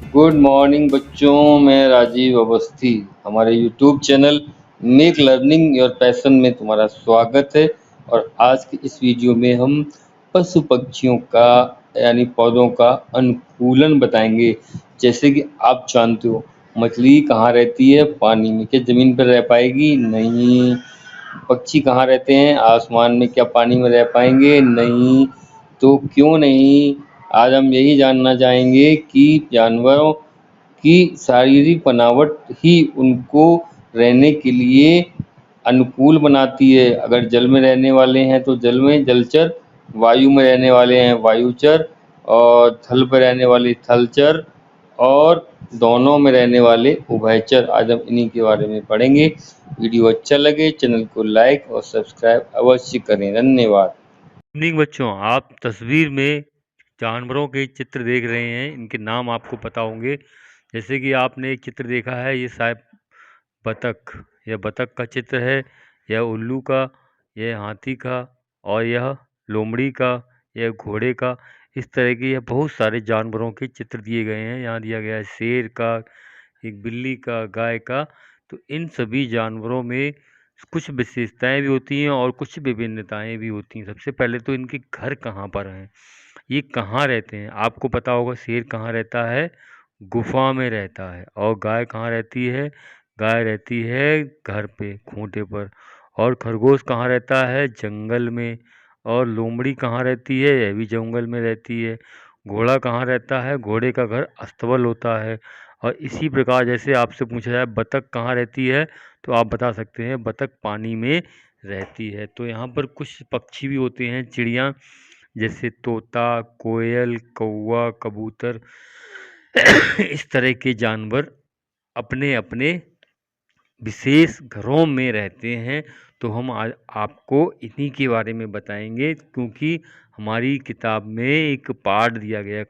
Good morning बच्चों, मैं राजीव अवस्थी। हमारे YouTube channel make learning your passion में तुम्हारा स्वागत है। और आज की इस वीडियो में हम पशु पक्षियों का यानी पौधों का अनुकूलन बताएंगे। जैसे कि आप जानते हो, मछली कहाँ रहती है? पानी में। क्या ज़मीन पर रह पाएगी? नहीं। पक्षी कहाँ रहते हैं? आसमान में। क्या पानी में रह पाएंगे? नहीं। तो क्यों नहीं? आज हम यही जानना चाहेंगे कि जानवरों की शारीरिक बनावट ही उनको रहने के लिए अनुकूल बनाती है। अगर जल में रहने वाले हैं तो जल में जलचर, वायु में रहने वाले हैं वायुचर, और थल पर रहने वाले थलचर, और दोनों में रहने वाले उभयचर। आज हम इन्हीं के बारे में पढ़ेंगे। वीडियो अच्छा लगे चैनल को लाइक और सब्सक्राइब अवश्य करें। धन्यवाद। इवनिंग बच्चों, आप तस्वीर में जानवरों के चित्र देख रहे हैं। इनके नाम आपको पता होंगे। जैसे कि आपने एक चित्र देखा है, ये शायद बतख, यह बतख का चित्र है, यह उल्लू का, यह हाथी का, और यह लोमड़ी का, यह घोड़े का। इस तरह के यह बहुत सारे जानवरों के चित्र दिए गए हैं। यहाँ दिया गया है शेर का, एक बिल्ली का, गाय का। तो इन सभी जानवरों में कुछ विशेषताएं भी होती हैं और कुछ विभिन्नताएं भी होती हैं। सबसे पहले तो इनके घर कहाँ पर हैं, ये कहाँ रहते हैं। आपको पता होगा, शेर कहाँ रहता है? गुफा में रहता है। और गाय कहाँ रहती है? गाय रहती है घर पे, खूंटे पर। और खरगोश कहाँ रहता है? जंगल में। और लोमड़ी कहाँ रहती है? यह भी जंगल में रहती है। घोड़ा कहाँ रहता है? घोड़े का घर अस्तबल होता है। और इसी प्रकार जैसे आपसे पूछा जाए बतख कहाँ रहती है, तो आप बता सकते हैं बतख पानी में रहती है। तो यहाँ पर कुछ पक्षी भी होते हैं, चिड़िया, जैसे तोता, कोयल, कौवा, कबूतर। इस तरह के जानवर अपने अपने विशेष घरों में रहते हैं। तो हम आज आपको इन्हीं के बारे में बताएंगे, क्योंकि हमारी किताब में एक पाठ दिया गया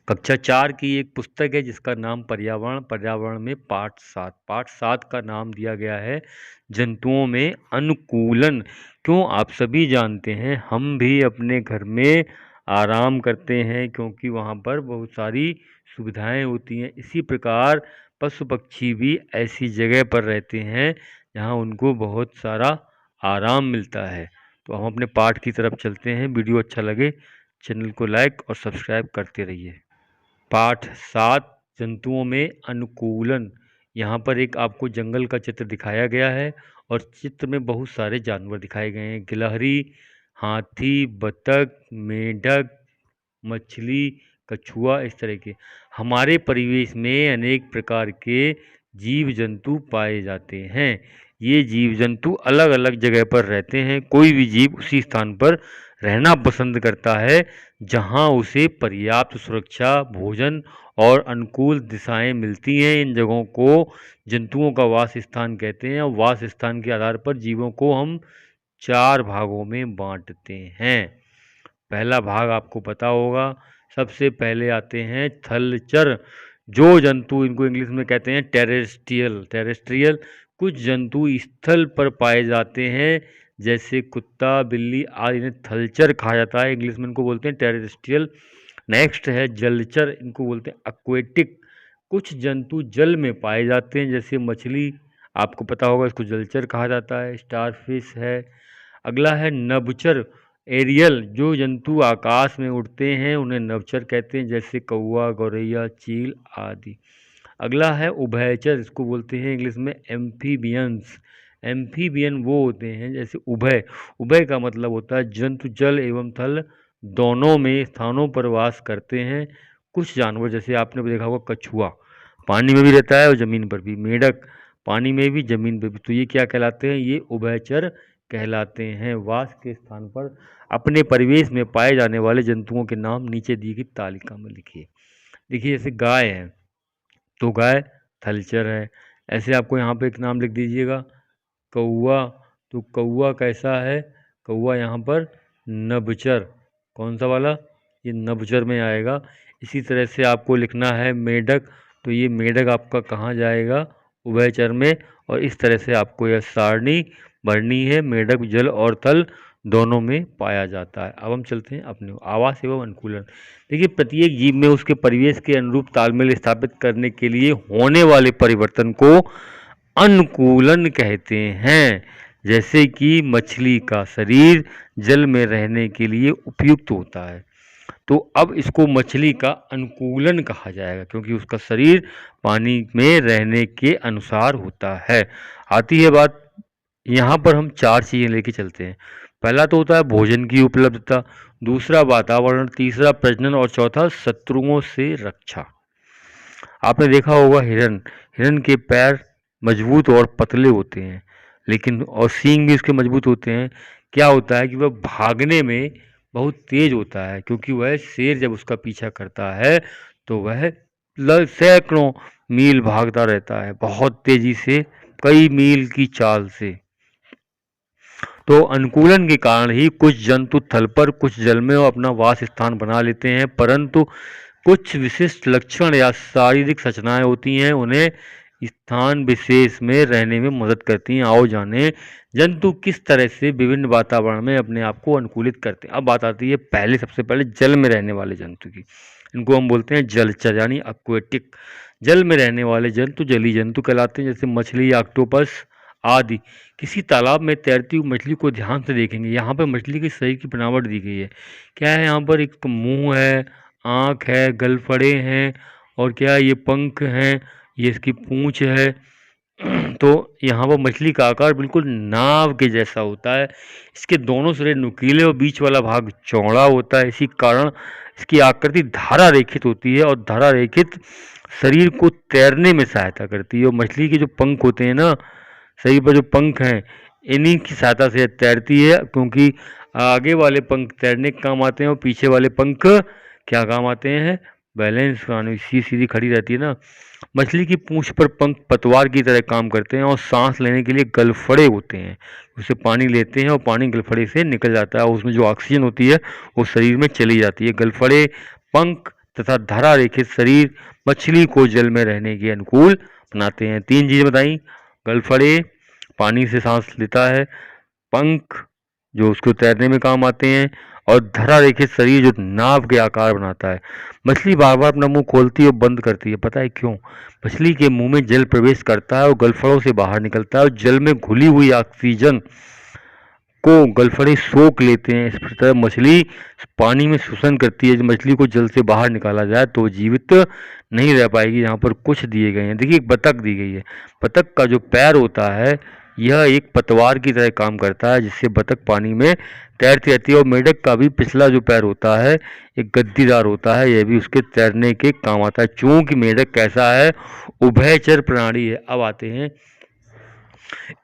कक्षा 4 की एक पुस्तक है जिसका नाम पर्यावरण में पाठ 7 का नाम दिया गया है जंतुओं में अनुकूलन। क्यों? आप सभी जानते हैं, हम भी अपने घर में आराम करते हैं क्योंकि वहाँ पर बहुत सारी सुविधाएं होती हैं। इसी प्रकार पशु पक्षी भी ऐसी जगह पर रहते हैं जहाँ उनको बहुत सारा आराम मिलता है। तो हम अपने पाठ की तरफ चलते हैं। वीडियो अच्छा लगे चैनल को लाइक और सब्सक्राइब करते रहिए। पाठ 7, जंतुओं में अनुकूलन। यहाँ पर एक आपको जंगल का चित्र दिखाया गया है और चित्र में बहुत सारे जानवर दिखाए गए हैं। गिलहरी, हाथी, बतख, मेंढक, मछली, कछुआ, इस तरह के। हमारे परिवेश में अनेक प्रकार के जीव जंतु पाए जाते हैं। ये जीव जंतु अलग अलग जगह पर रहते हैं। कोई भी जीव उसी स्थान पर रहना पसंद करता है जहां उसे पर्याप्त सुरक्षा, भोजन और अनुकूल दिशाएं मिलती हैं। इन जगहों को जंतुओं का वास स्थान कहते हैं। और वास स्थान के आधार पर जीवों को हम 4 भागों में बांटते हैं। पहला भाग आपको पता होगा। सबसे पहले आते हैं थलचर। जो जंतु, इनको इंग्लिश में कहते हैं टेरेस्ट्रियल। कुछ जंतु स्थल पर पाए जाते हैं, जैसे कुत्ता, बिल्ली आदि, इन्हें थलचर कहा जाता है। इंग्लिश में इनको बोलते हैं टेरेस्ट्रियल। नेक्स्ट है जलचर, इनको बोलते हैं एक्वेटिक। कुछ जंतु जल में पाए जाते हैं, जैसे मछली, आपको पता होगा इसको जलचर कहा जाता है। स्टारफिश है। अगला है नभचर, एरियल। जो जंतु आकाश में उड़ते हैं उन्हें नभचर कहते हैं, जैसे कौवा, गौरैया, चील आदि। अगला है उभयचर, इसको बोलते हैं इंग्लिश में एम्फीबियंस। एम्फीबियन वो होते हैं जैसे उभय। उभय का मतलब होता है जंतु जल एवं थल दोनों में स्थानों पर वास करते हैं। कुछ जानवर, जैसे आपने देखा होगा कछुआ, पानी में भी रहता है और ज़मीन पर भी। मेंढक पानी में भी, ज़मीन पर भी। तो ये क्या कहलाते हैं? ये उभयचर कहलाते हैं। वास के स्थान पर अपने परिवेश में पाए जाने वाले जंतुओं के नाम नीचे दी गई तालिका में लिखिए। देखिए, जैसे गाय है तो गाय थलचर है। ऐसे आपको यहाँ पे एक नाम लिख दीजिएगा, कौवा। तो कौवा कैसा है? कौवा यहाँ पर नभचर। कौन सा वाला? ये नभचर में आएगा। इसी तरह से आपको लिखना है मेढक। तो ये मेढक आपका कहाँ जाएगा? उभयचर में। और इस तरह से आपको यह सारणी भरनी है। मेढक जल और थल दोनों में पाया जाता है। अब हम चलते हैं अपने आवास एवं अनुकूलन। देखिए, प्रत्येक जीव में उसके परिवेश के अनुरूप तालमेल स्थापित करने के लिए होने वाले परिवर्तन को अनुकूलन कहते हैं। जैसे कि मछली का शरीर जल में रहने के लिए उपयुक्त होता है, तो अब इसको मछली का अनुकूलन कहा जाएगा, क्योंकि उसका शरीर पानी में रहने के अनुसार होता है। आती है बात, यहाँ पर हम 4 चीज़ें लेके चलते हैं। पहला तो होता है भोजन की उपलब्धता, दूसरा वातावरण, तीसरा प्रजनन और चौथा शत्रुओं से रक्षा। आपने देखा होगा हिरन के पैर मजबूत और पतले होते हैं, लेकिन और सींग भी उसके मजबूत होते हैं। क्या होता है कि वह भागने में बहुत तेज होता है, क्योंकि वह शेर जब उसका पीछा करता है तो वह सैकड़ों मील भागता रहता है, बहुत तेजी से, कई मील की चाल से। तो अनुकूलन के कारण ही कुछ जंतु थल पर, कुछ जल में अपना वास स्थान बना लेते हैं, परंतु कुछ विशिष्ट लक्षण या शारीरिक संरचनाएं होती हैं, उन्हें स्थान विशेष में रहने में मदद करती हैं। आओ जाने जंतु किस तरह से विभिन्न वातावरण में अपने आप को अनुकूलित करते हैं। अब बात आती है सबसे पहले जल में रहने वाले जंतु की। इनको हम बोलते हैं जलचर यानी एक्वेटिक। जल में रहने वाले जंतु जलीय जंतु कहलाते हैं, जैसे मछली, ऑक्टोपस आदि। किसी तालाब में तैरती हुई मछली को ध्यान से देखेंगे, यहाँ पर मछली के शरीर की बनावट दी गई है। क्या है, यहाँ पर एक मुंह है, आँख है, गलफड़े हैं, और क्या ये पंख हैं, ये इसकी पूंछ है। तो यहाँ पर मछली का आकार बिल्कुल नाव के जैसा होता है। इसके दोनों सिरे नुकीले और बीच वाला भाग चौड़ा होता है। इसी कारण इसकी आकृति धारा रेखित होती है, और धारा रेखित शरीर को तैरने में सहायता करती है। और मछली के जो पंख होते हैं ना, शरीर पर जो पंख हैं, इन्हीं की सहायता से तैरती है, क्योंकि आगे वाले पंख तैरने के काम आते हैं और पीछे वाले पंख क्या काम आते हैं, बैलेंस बनाने। सीधी खड़ी रहती है ना। मछली की पूंछ पर पंख पतवार की तरह काम करते हैं, और सांस लेने के लिए गलफड़े होते हैं। उससे पानी लेते हैं और पानी गलफड़े से निकल जाता है, और उसमें जो ऑक्सीजन होती है वो शरीर में चली जाती है। गलफड़े, पंख तथा धारा रेखित शरीर मछली को जल में रहने के अनुकूल बनाते हैं। 3 चीज़ें बताई, गलफड़े पानी से सांस लेता है, पंख जो उसको तैरने में काम आते हैं, और धरा रेखित शरीर जो नाव के आकार बनाता है। मछली बार बार अपना मुंह खोलती है और बंद करती है, पता है क्यों? मछली के मुंह में जल प्रवेश करता है और गलफड़ों से बाहर निकलता है, और जल में घुली हुई ऑक्सीजन को गलफड़े सोख लेते हैं। इस तरह मछली पानी में श्वसन करती है। जब मछली को जल से बाहर निकाला जाए तो जीवित नहीं रह पाएगी। यहाँ पर कुछ दिए गए हैं, देखिए एक बतख दी गई है। बतख का जो पैर होता है यह एक पतवार की तरह काम करता है, जिससे बतख पानी में तैरती रहती है। और मेढक का भी पिछला जो पैर होता है एक गद्दीदार होता है, यह भी उसके तैरने के काम आता है। चूंकि मेढक कैसा है, उभयचर प्राणी है। अब आते हैं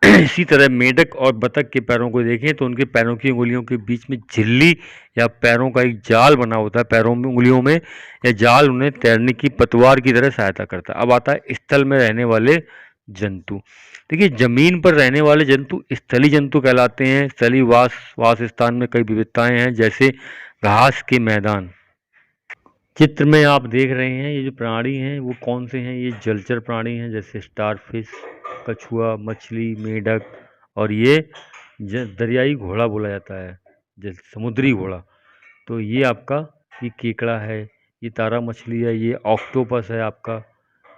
इसी तरह मेढक और बतख के पैरों को देखें तो उनके पैरों की उंगलियों के बीच में झिल्ली या पैरों का एक जाल बना होता है। पैरों में, उंगलियों में यह जाल उन्हें तैरने की पतवार की तरह सहायता करता है। अब आता है स्थल में रहने वाले जंतु। देखिए, जमीन पर रहने वाले जंतु स्थलीय जंतु कहलाते हैं। स्थलीय वास स्थान में कई विविधताएं हैं, जैसे घास के मैदान। चित्र में आप देख रहे हैं ये जो प्राणी हैं वो कौन से हैं, ये जलचर प्राणी हैं, जैसे स्टारफिश, कछुआ, मछली, मेढक, और ये दरियाई घोड़ा बोला जाता है, जैसे समुद्री घोड़ा। तो ये आपका ये केकड़ा है, ये तारा मछली है, ये ऑक्टोपस है आपका,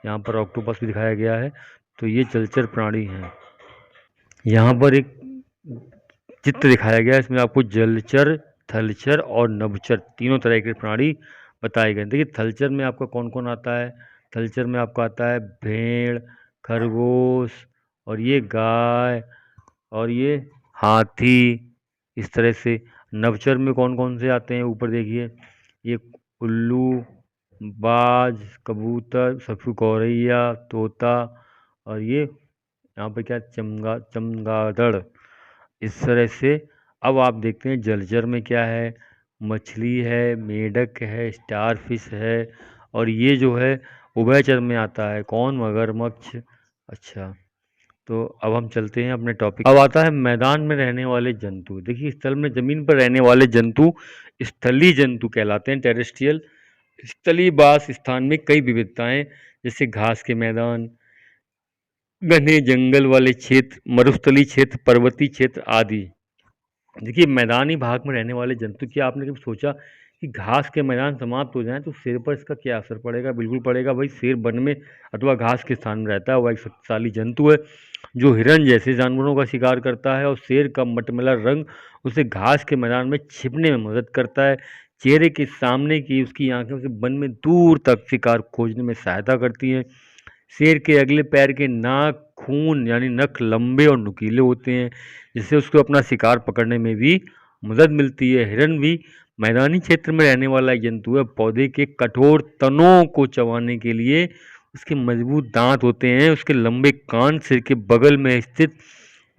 यहाँ पर ऑक्टोपस भी दिखाया गया है। तो ये जलचर प्राणी हैं। यहाँ पर एक चित्र दिखाया गया है, इसमें आपको जलचर, थलचर और नभचर तीनों तरह के प्राणी बताए गए। देखिए, थलचर में आपका कौन कौन आता है? थलचर में आपका आता है भेड़, खरगोश, और ये गाय, और ये हाथी। इस तरह से नभचर में कौन कौन से आते हैं, ऊपर देखिए, ये उल्लू, बाज, कबूतर, सफू गौरैया, तोता, और ये यहाँ पे क्या, चमगादड़। इस तरह से अब आप देखते हैं जलचर में क्या है, मछली है, मेढक है, स्टारफिश है, और ये जो है उभयचर में आता है, कौन, मगरमच्छ। अच्छा, तो अब हम चलते हैं अपने टॉपिक। अब आता है मैदान में रहने वाले जंतु। देखिए, स्थल में जमीन पर रहने वाले जंतु स्थलीय जंतु कहलाते हैं, टेरेस्ट्रियल। स्थलीय वास स्थान में कई विविधताएं, जैसे घास के मैदान, घने जंगल वाले क्षेत्र, मरुस्थलीय क्षेत्र, पर्वतीय क्षेत्र आदि। देखिए, मैदानी भाग में रहने वाले जंतु, क्या आपने कभी सोचा कि घास के मैदान समाप्त हो जाएँ तो शेर पर इसका क्या असर पड़ेगा? बिल्कुल पड़ेगा भाई। शेर वन में अथवा घास के स्थान में रहता है। वह एक शक्तिशाली जंतु है जो हिरन जैसे जानवरों का शिकार करता है, और शेर का मटमैला रंग उसे घास के मैदान में छिपने में मदद करता है। चेहरे के सामने की उसकी आंखें उसे वन में दूर तक शिकार खोजने में सहायता करती हैं। शेर के अगले पैर के नाखून यानी नख लंबे और नुकीले होते हैं, जिससे उसको अपना शिकार पकड़ने में भी मदद मिलती है। हिरन भी मैदानी क्षेत्र में रहने वाला एक जंतु है। पौधे के कठोर तनों को चबाने के लिए उसके मजबूत दांत होते हैं। उसके लंबे कान सिर के बगल में स्थित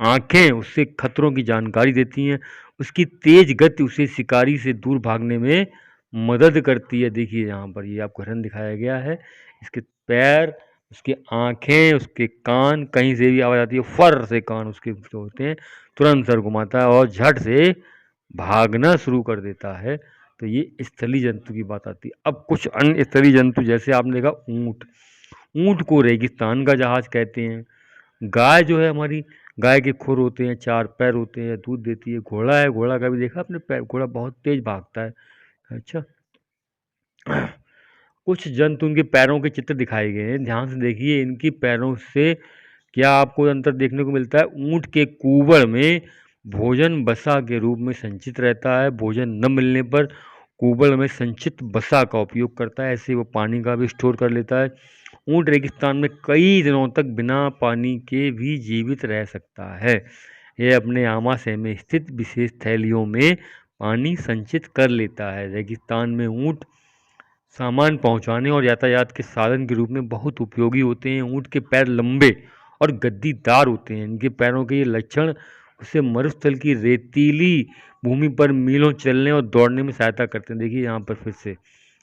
आंखें उससे खतरों की जानकारी देती हैं। उसकी तेज गति उसे शिकारी से दूर भागने में मदद करती है। देखिए यहाँ पर ये आपको हिरन दिखाया गया है। इसके पैर, उसकी आंखें, उसके कान, कहीं से भी आवाज आती है फर से कान उसके जो होते हैं, तुरंत सर घुमाता है और झट से भागना शुरू कर देता है। तो ये स्थलीय जंतु की बात आती है। अब कुछ अन्य स्थलीय जंतु, जैसे आपने देखा ऊंट। ऊंट को रेगिस्तान का जहाज कहते हैं। गाय जो है हमारी, गाय के खुर होते हैं, 4 पैर होते हैं, दूध देती है। घोड़ा है, घोड़ा का भी देखा आपने पैर, घोड़ा बहुत तेज भागता है। अच्छा, कुछ जंतु उनके पैरों के चित्र दिखाए गए हैं, ध्यान से देखिए। इनकी पैरों से क्या आपको अंतर देखने को मिलता है? ऊंट के कूबड़ में भोजन बसा के रूप में संचित रहता है। भोजन न मिलने पर कूबड़ में संचित बसा का उपयोग करता है, ऐसे वो पानी का भी स्टोर कर लेता है। ऊंट रेगिस्तान में कई दिनों तक बिना पानी के भी जीवित रह सकता है। यह अपने आमाशय में स्थित विशेष थैलियों में पानी संचित कर लेता है। रेगिस्तान में ऊंट सामान पहुंचाने और यातायात के साधन के रूप में बहुत उपयोगी होते हैं। ऊंट के पैर लंबे और गद्दीदार होते हैं। इनके पैरों के ये लक्षण उसे मरुस्थल की रेतीली भूमि पर मीलों चलने और दौड़ने में सहायता करते हैं। देखिए यहाँ पर फिर से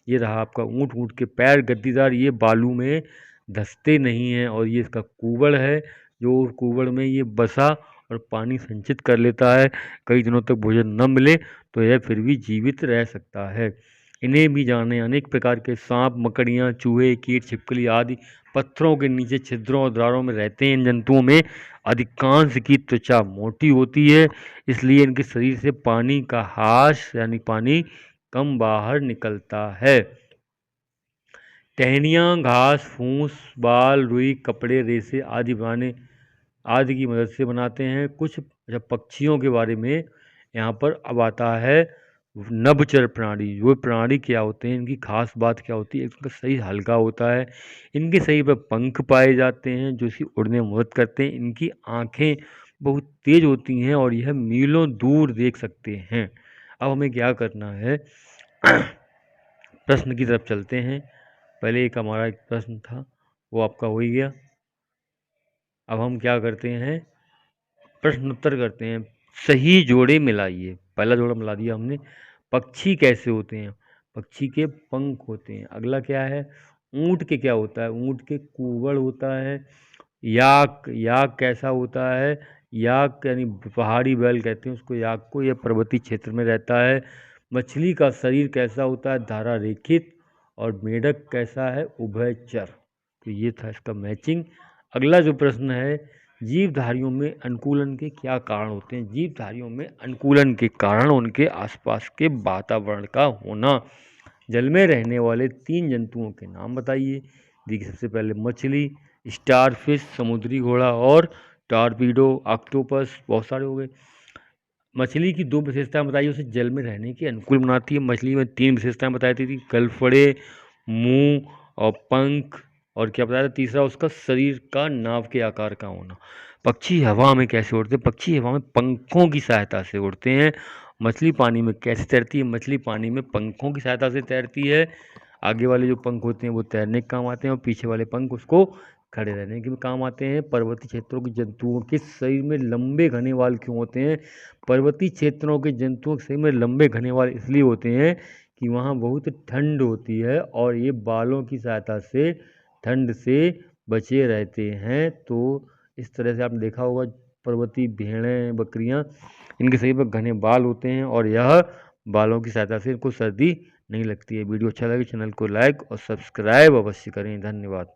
ये रहा आपका ऊंट। ऊंट के पैर गद्दीदार, ये बालू में धंसते नहीं हैं। और ये इसका कूबड़ है, जो कूबड़ में ये बसा और पानी संचित कर लेता है। कई दिनों तक भोजन न मिले तो यह फिर भी जीवित रह सकता है। इन्हें भी जाने, अनेक प्रकार के सांप, मकड़ियाँ, चूहे, कीट, छिपकली आदि पत्थरों के नीचे छिद्रों और दरारों में रहते हैं। इन जंतुओं में अधिकांश की त्वचा मोटी होती है, इसलिए इनके शरीर से पानी का हाश यानी पानी कम बाहर निकलता है। टहनियाँ घास, फूस, बाल, रुई, कपड़े, रेशे आदि की मदद से बनाते हैं। कुछ पक्षियों के बारे में यहाँ पर अब आता है। नभचर प्राणी, वो प्राणी क्या होते हैं, इनकी खास बात क्या होती है? इनका शरीर हल्का होता है। इनके शरीर पर पंख पाए जाते हैं जो इसकी उड़ने में मदद करते हैं। इनकी आँखें बहुत तेज होती हैं और यह मीलों दूर देख सकते हैं। अब हमें क्या करना है? प्रश्न की तरफ चलते हैं। पहले एक हमारा एक प्रश्न था, वो आपका हो ही गया। अब हम क्या करते हैं? प्रश्न उत्तर करते हैं। सही जोड़े मिलाइए। पहला जोड़ा मिला दिया हमने। पक्षी कैसे होते हैं? पक्षी के पंख होते हैं। अगला क्या है? ऊंट के क्या होता है? ऊंट के कूबड़ होता है। याक, याक कैसा होता है? याक यानी पहाड़ी बैल कहते हैं उसको, याक को। यह पर्वतीय क्षेत्र में रहता है। मछली का शरीर कैसा होता है? धारा रेखित। और मेढक कैसा है? उभयचर। तो ये था इसका मैचिंग। अगला जो प्रश्न है, जीवधारियों में अनुकूलन के क्या कारण होते हैं? जीवधारियों में अनुकूलन के कारण उनके आसपास के वातावरण का होना। जल में रहने वाले 3 जंतुओं के नाम बताइए। देखिए, सबसे पहले मछली, स्टारफिश समुद्री घोड़ा, और टॉर्पीडो ऑक्टोपस। बहुत सारे हो गए। मछली की 2 विशेषताएं बताइए उसे जल में रहने के अनुकूल बनाती है। मछली में 3 विशेषताएं बताई थी, गलफड़े, मुंह और पंख। और क्या बताया था तीसरा? उसका शरीर का नाव के आकार का होना। पक्षी हवा में कैसे उड़ते हैं? पक्षी हवा में पंखों की सहायता से उड़ते हैं। मछली पानी में कैसे तैरती है? मछली पानी में पंखों की सहायता से तैरती है। आगे वाले जो पंख होते हैं वो तैरने के काम आते हैं, और पीछे वाले पंख उसको खड़े रहने के भी काम आते हैं। पर्वतीय क्षेत्रों के जंतुओं के शरीर में लंबे घने बाल क्यों होते हैं? पर्वतीय क्षेत्रों के जंतुओं के शरीर में लंबे घने बाल इसलिए होते हैं कि वहाँ बहुत ठंड होती है और ये बालों की सहायता से ठंड से बचे रहते हैं। तो इस तरह से आपने देखा होगा, पर्वतीय भेड़ें, बकरियाँ, इनके शरीर पर घने बाल होते हैं और यह बालों की सहायता से इनको सर्दी नहीं लगती है। वीडियो अच्छा लगे चैनल को लाइक और सब्सक्राइब अवश्य करें। धन्यवाद।